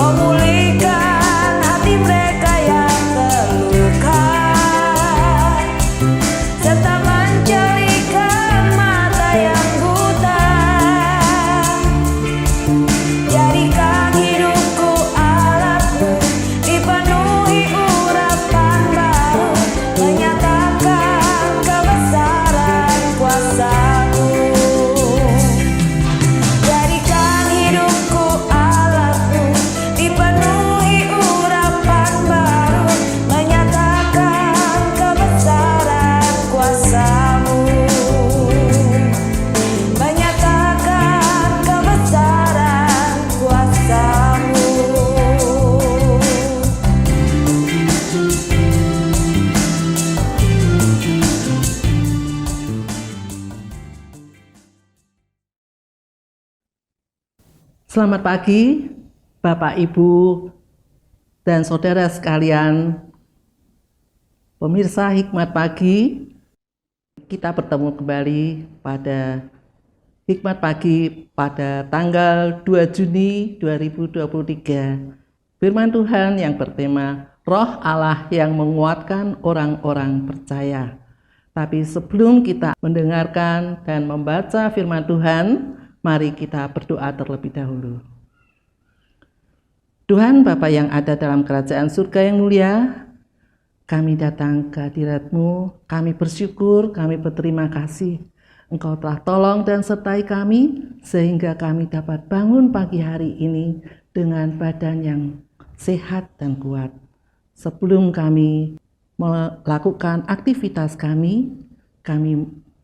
memulihkan hati mereka yang terluka, serta mencerahkan mata yang buta. Jadikan hidupku alatmu, dipenuhi urapan baru, menyatakan kebesaran kuasa-Mu. Jadikan hidupku alatmu, dipenuhi urapan baru, menyatakan kebesaran kuasa-Mu. Menyatakan kebesaran kuasa-Mu. Selamat pagi, Bapak, Ibu, dan saudara sekalian. Pemirsa Hikmat Pagi, kita bertemu kembali pada Hikmat Pagi pada tanggal 2 Juni 2023. Firman Tuhan yang bertema Roh Allah yang menguatkan orang-orang percaya. Tapi sebelum kita mendengarkan dan membaca firman Tuhan, mari kita berdoa terlebih dahulu. Tuhan Bapa yang ada dalam kerajaan surga yang mulia, kami datang ke hadirat-Mu, kami bersyukur, kami berterima kasih. Engkau telah tolong dan sertai kami, sehingga kami dapat bangun pagi hari ini dengan badan yang sehat dan kuat. Sebelum kami melakukan aktivitas kami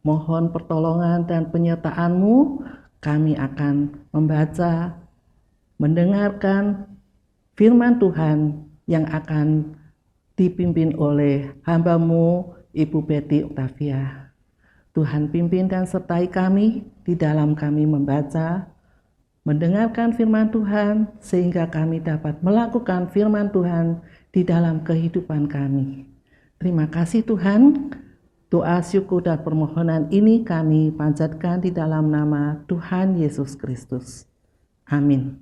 mohon pertolongan dan penyertaan-Mu. Kami akan membaca, mendengarkan firman Tuhan yang akan dipimpin oleh hamba-Mu, Ibu Betty Octavia. Tuhan pimpin dan sertai kami di dalam kami membaca, mendengarkan firman Tuhan, sehingga kami dapat melakukan firman Tuhan di dalam kehidupan kami. Terima kasih Tuhan. Doa, syukur, dan permohonan ini kami panjatkan di dalam nama Tuhan Yesus Kristus. Amin.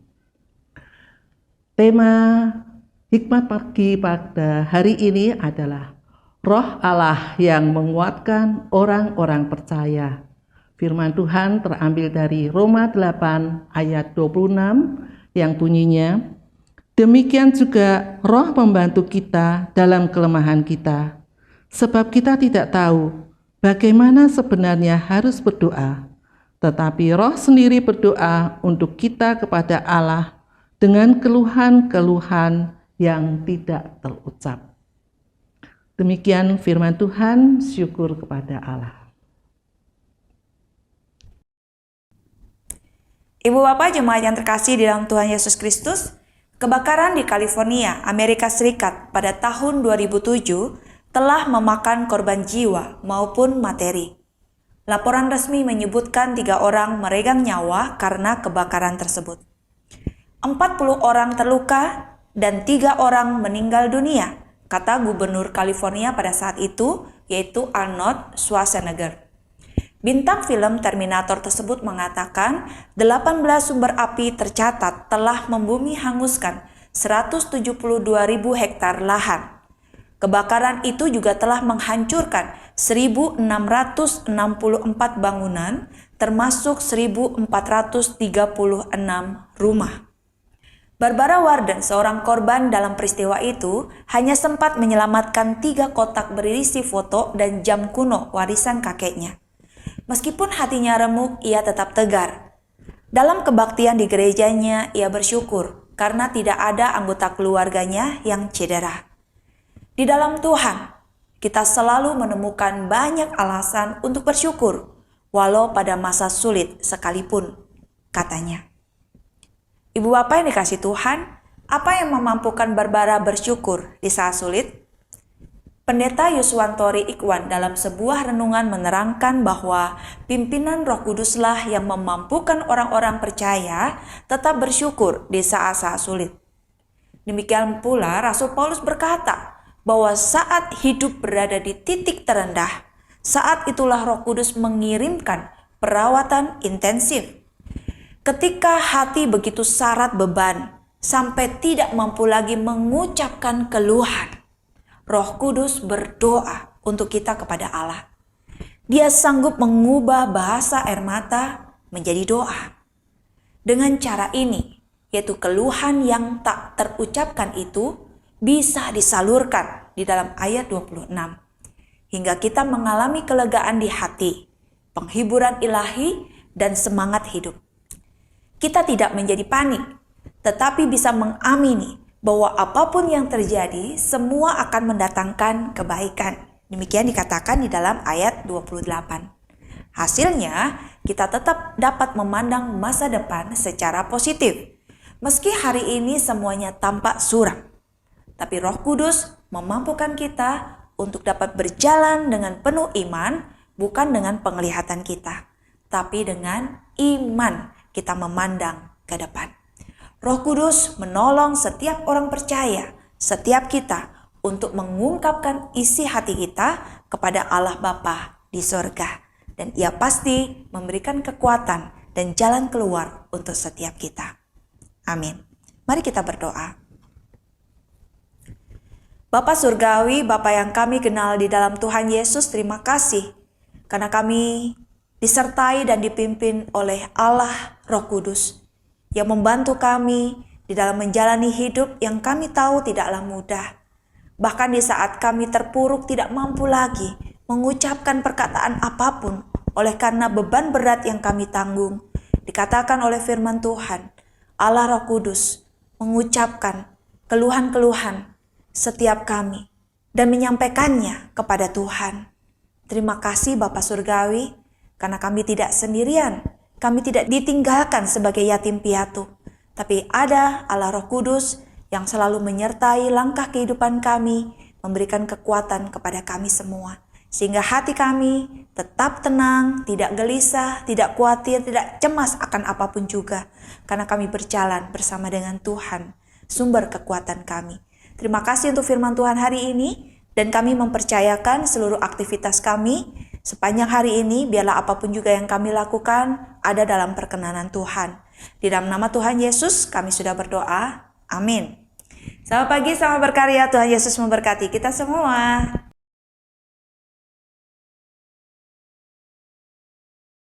Tema Hikmat Pagi pada hari ini adalah Roh Allah yang menguatkan orang-orang percaya. Firman Tuhan terambil dari Roma 8 ayat 26 yang bunyinya, demikian juga Roh membantu kita dalam kelemahan kita. Sebab kita tidak tahu bagaimana sebenarnya harus berdoa, tetapi Roh sendiri berdoa untuk kita kepada Allah dengan keluhan-keluhan yang tidak terucap. Demikian firman Tuhan, syukur kepada Allah. Ibu Bapak jemaat yang terkasih di dalam Tuhan Yesus Kristus, kebakaran di California, Amerika Serikat pada tahun 2007 telah memakan korban jiwa maupun materi. Laporan resmi menyebutkan 3 orang meregang nyawa karena kebakaran tersebut. 40 orang terluka dan 3 orang meninggal dunia, kata Gubernur California pada saat itu, yaitu Arnold Schwarzenegger. Bintang film Terminator tersebut mengatakan 18 sumber api tercatat telah membumi hanguskan 172.000 hektar lahan. Kebakaran itu juga telah menghancurkan 1.664 bangunan, termasuk 1.436 rumah. Barbara Warden, seorang korban dalam peristiwa itu, hanya sempat menyelamatkan 3 kotak berisi foto dan jam kuno warisan kakeknya. Meskipun hatinya remuk, ia tetap tegar. Dalam kebaktian di gerejanya, ia bersyukur karena tidak ada anggota keluarganya yang cedera. Di dalam Tuhan, kita selalu menemukan banyak alasan untuk bersyukur, walau pada masa sulit sekalipun, katanya. Ibu Bapak yang dikasih Tuhan, apa yang memampukan Barbara bersyukur di saat sulit? Pendeta Yuswantori Ikhwan dalam sebuah renungan menerangkan bahwa pimpinan Roh Kuduslah yang memampukan orang-orang percaya tetap bersyukur di saat-saat sulit. Demikian pula Rasul Paulus berkata, bahwa saat hidup berada di titik terendah, saat itulah Roh Kudus mengirimkan perawatan intensif. Ketika hati begitu syarat beban, sampai tidak mampu lagi mengucapkan keluhan. Roh Kudus berdoa untuk kita kepada Allah. Dia sanggup mengubah bahasa air mata menjadi doa. Dengan cara ini, yaitu keluhan yang tak terucapkan itu bisa disalurkan di dalam ayat 26. Hingga kita mengalami kelegaan di hati, penghiburan ilahi, dan semangat hidup. Kita tidak menjadi panik, tetapi bisa mengamini bahwa apapun yang terjadi, semua akan mendatangkan kebaikan. Demikian dikatakan di dalam ayat 28. Hasilnya, kita tetap dapat memandang masa depan secara positif. Meski hari ini semuanya tampak suram, tapi Roh Kudus memampukan kita untuk dapat berjalan dengan penuh iman, bukan dengan penglihatan kita, tapi dengan iman kita memandang ke depan. Roh Kudus menolong setiap orang percaya, setiap kita, untuk mengungkapkan isi hati kita kepada Allah Bapa di sorga. Dan Ia pasti memberikan kekuatan dan jalan keluar untuk setiap kita. Amin. Mari kita berdoa. Bapa Surgawi, Bapa yang kami kenal di dalam Tuhan Yesus, terima kasih karena kami disertai dan dipimpin oleh Allah Roh Kudus yang membantu kami di dalam menjalani hidup yang kami tahu tidaklah mudah. Bahkan di saat kami terpuruk tidak mampu lagi mengucapkan perkataan apapun oleh karena beban berat yang kami tanggung. Dikatakan oleh firman Tuhan, Allah Roh Kudus mengucapkan keluhan-keluhan setiap kami dan menyampaikannya kepada Tuhan. Terima kasih Bapa Surgawi karena kami tidak sendirian. Kami tidak ditinggalkan sebagai yatim piatu, tapi ada Allah Roh Kudus yang selalu menyertai langkah kehidupan kami, memberikan kekuatan kepada kami semua. Sehingga hati kami tetap tenang, tidak gelisah, tidak khawatir, tidak cemas akan apapun juga. Karena kami berjalan bersama dengan Tuhan, sumber kekuatan kami. Terima kasih untuk firman Tuhan hari ini, dan kami mempercayakan seluruh aktivitas kami sepanjang hari ini, biarlah apapun juga yang kami lakukan ada dalam perkenanan Tuhan. Di dalam nama Tuhan Yesus kami sudah berdoa. Amin. Selamat pagi, selamat berkarya. Tuhan Yesus memberkati kita semua.